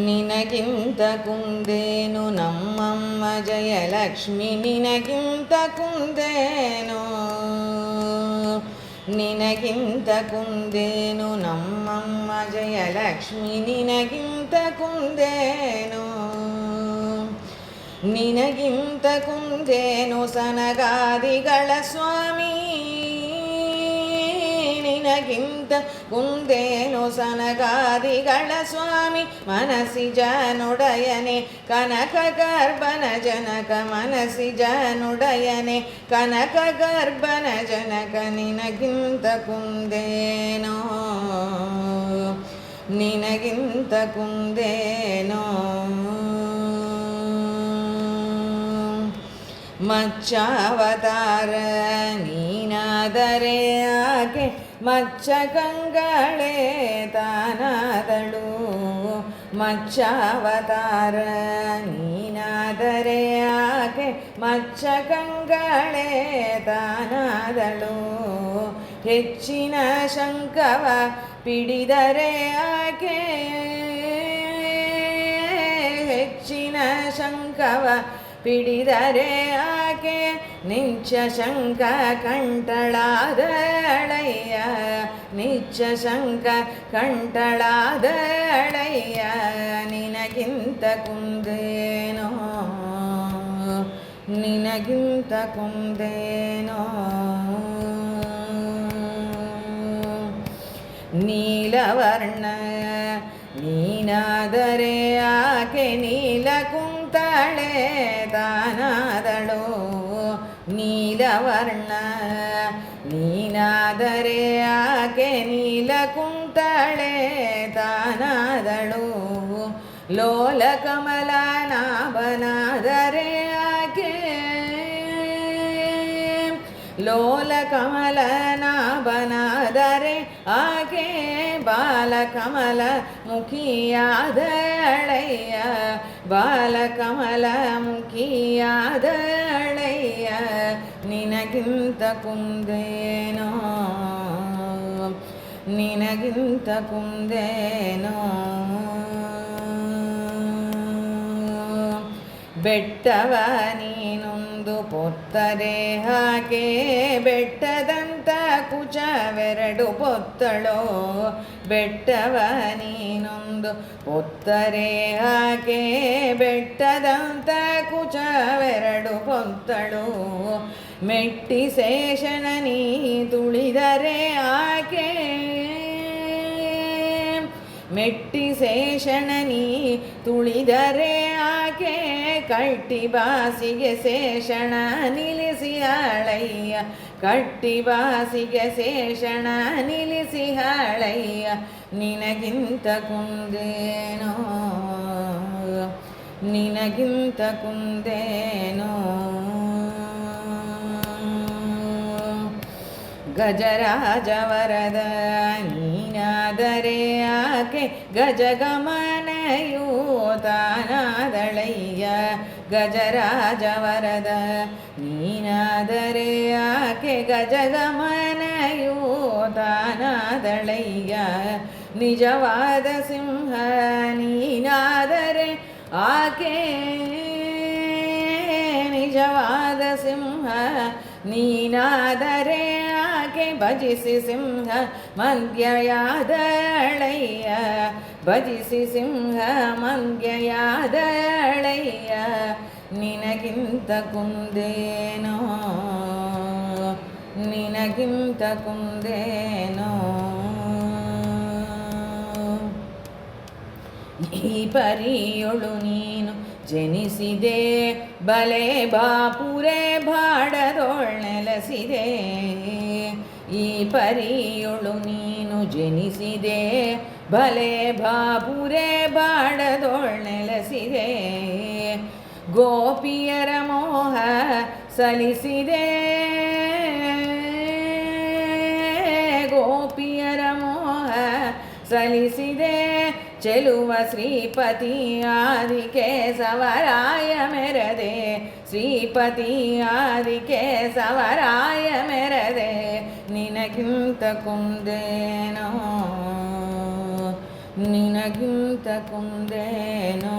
ನಿನಗಿಂತ ಕುಂದೇನು ನಮ್ಮಮ್ಮ ಜಯಲಕ್ಷ್ಮಿ, ನಿನಗಿಂತ ಕುಂದೇನು, ನಿನಗಿಂತ ಕುಂದೇನು ನಮ್ಮಮ್ಮ ಜಯಲಕ್ಷ್ಮಿ, ನಿನಗಿಂತ ಕುಂದೇನು, ನಿನಗಿಂತ ಕುಂದೇನು ಸನಗಾದಿಗಳ ಸ್ವಾಮಿ, ನಿನಗಿಂತ ಕುಂದೇನು ಸನಗಾದಿಗಳ ಸ್ವಾಮಿ, ಮನಸಿಜ ನುಡಯನೆ ಕನಕ ಗರ್ಭನ ಜನಕ, ಮನಸಿಜ ನುಡಯನೆ ಕನಕ ಗರ್ಭನ ಜನಕ, ನಿನಗಿಂತ ಕುಂದೇನೋ, ನಿನಗಿಂತ ಕುಂದೇನೋ. ಮಚ್ಚಾವತಾರ ನೀನಾದರೆ ಆಕೆ ಮಚ್ಚ ಕಂಗಳೇ ತಾನಾದಳು, ಮಚ್ಚಾವತಾರ ನೀನಾದರೆ ಆಕೆ ಮಚ್ಚ ಕಂಗಳೇ ತಾನಾದಳು, ಹೆಚ್ಚಿನ ಶಂಕವ ಪಿಡಿದರೆ ಆಕೆ, ಹೆಚ್ಚಿನ ಶಂಕವ ಪಿಡಿದರೆ ಆಕೆ ನಿಚ್ಚ ಶಂಕ ಕಂಠಳಾದಳಯ್ಯ, ನಿಚ್ಚ ಶಂಕ ಕಂಠಳಾದಳಯ್ಯ, ನಿನಗಿಂತ ಕುಂದೇನೋ, ನಿನಗಿಂತ ಕುಂದೇನೋ. ನೀಲವರ್ಣ ನೀನಾದರೆ ಆಕೆ ನೀಲ ಕುಂತಳೆ ತಾನಾದಳು, ನೀಲವರ್ಣ ನೀನಾದರೆ ಆಕೆ ನೀಲ ಕುಂತಳೆ ತಾನಾದಳು, ಲೋಲ ಕಮಲ ನಾಭನಾದರೆ ಆಕೆ, ಲೋಲ ಕಮಲ ನಾಭನಾದರೆ ಆಕೆ ಬಾಲಕಮಲ ಮುಖಿಯಾದಳಯ್ಯ, ಬಾಲಕಮಲ ಮುಖಿಯಾದಳಯ್ಯ, ನಿನಗಿಂತ ಕುಂದೇನೋ, ನಿನಗಿಂತ ಕುಂದೇನೋ. ಬೆಟ್ಟವ ನೀನೊಂದು ಪೊತ್ತರೆ ಹಾಕೆ ಬೆಟ್ಟದಂತ ಕುಚವೆರಡು ಪೊತ್ತಳೋ, ಬೆಟ್ಟವ ನೀನೊಂದು ಪೊತ್ತರೆ ಹಾಕೆ ಬೆಟ್ಟದಂತ ಕುಚವೆರಡು ಪೊತ್ತಳು, ಮೆಟ್ಟಿ ಶೇಷನ ನೀ ತುಳಿದರೆ ಆಕೆ, ಮೆಟ್ಟಿ ಶೇಷಣ ನೀ ತುಳಿದರೆ ಆಕೆ ಕಟ್ಟಿ ಬಾಸಿಗೆ ಶೇಷಣ ನಿಲ್ಲಿಸಿಯಾಳಯ್ಯ, ಕಟ್ಟಿ ಬಾಸಿಗೆ ಶೇಷಣ ನಿಲ್ಲಿಸಿಯಾಳಯ್ಯ, ನಿನಗಿಂತ ಕುಂದೇನೋ, ನಿನಗಿಂತ ಕುಂದೇನೋ. ಗಜರಾಜವರದ ನೀನಾದರೆ ಆಕೆ ಗಜಗಮನೆಯೂ ತಾನಾದಳಯ್ಯ, ಗಜರಾಜವರದ ನೀನಾದರೆ ಆಕೆ ಗಜಗಮನೆಯೂ ತಾನಾದಳಯ್ಯ, ನಿಜವಾದ ಸಿಂಹ ನೀನಾದರೆ ಆಕೆ, ನಿಜವಾದ ಸಿಂಹ ನೀನಾದರೆ ಆಕೆ ಭಜಿಸಿ ಸಿಂಹ ಮಂದ್ಯಯಾದಳಯ್ಯ, ಭಜಿಸಿ ಸಿಂಹ ಮಂದ್ಯಯಾದಳಯ್ಯ, ನಿನಗಿಂತ ಕುಂದೇನೋ, ನಿನಗಿಂತ ಕುಂದೇನೋ. ಈ ಪರಿಯೊಳು ನೀನು ಜನಿಸಿದೆ ಬಲೆ ಬಾಪುರೆ ಬಾಡದೊಳ್ನೆಲಸಿದೆ, ಈ ಪರಿಯೊಳು ನೀನು ಜನಿಸಿದೆ ಬಲೆ ಬಾಪುರೆ ಬಾಡದೊಳ್ನೆಲಸಿದೆ, ಗೋಪಿಯರ ಮೋಹ ಸಲಿಸಿದೆ, ಗೋಪಿಯರ ಮೋಹ ಸಲಿಸಿದೆ, ಚೆಲುವ ಶ್ರೀಪತಿ ಆದಿಕೇಶವರಾಯ ಮೆರದೆ, ಶ್ರೀಪತಿ ಆದಿಕೇಶವರಾಯ ಮೆರದೆ, ನಿನಗಿಂತ ಕುಂದೇನೋ ನಿನಗಿಂತ ಕುಂದೇನೋ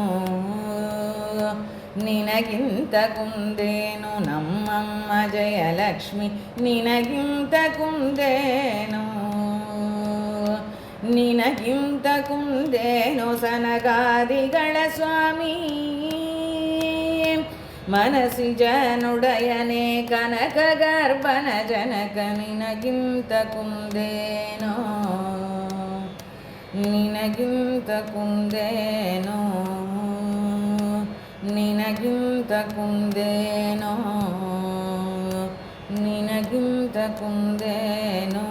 ನಿನಗಿಂತ ಕುಂದೇನೋ ನಮ್ಮಮ್ಮ ಜಯಲಕ್ಷ್ಮಿ ನಿನಗಿಂತ ಕುಂದೇನೋ ನಿನಗಿಂತ ಕುಂದೇನೋ ಸನಗಾದಿಗಳ ಸ್ವಾಮಿ ಮನಸಿಜನುಡಯನೆ ಕನಕ ಗರ್ಭನ ಜನಕ ನಿನಗಿಂತ ಕುಂದೇನೋ ನಿನಗಿಂತ ಕುಂದೇನೋ ನಿನಗಿಂತ ಕುಂದೇನೋ ನಿನಗಿಂತ ಕುಂದೇನೋ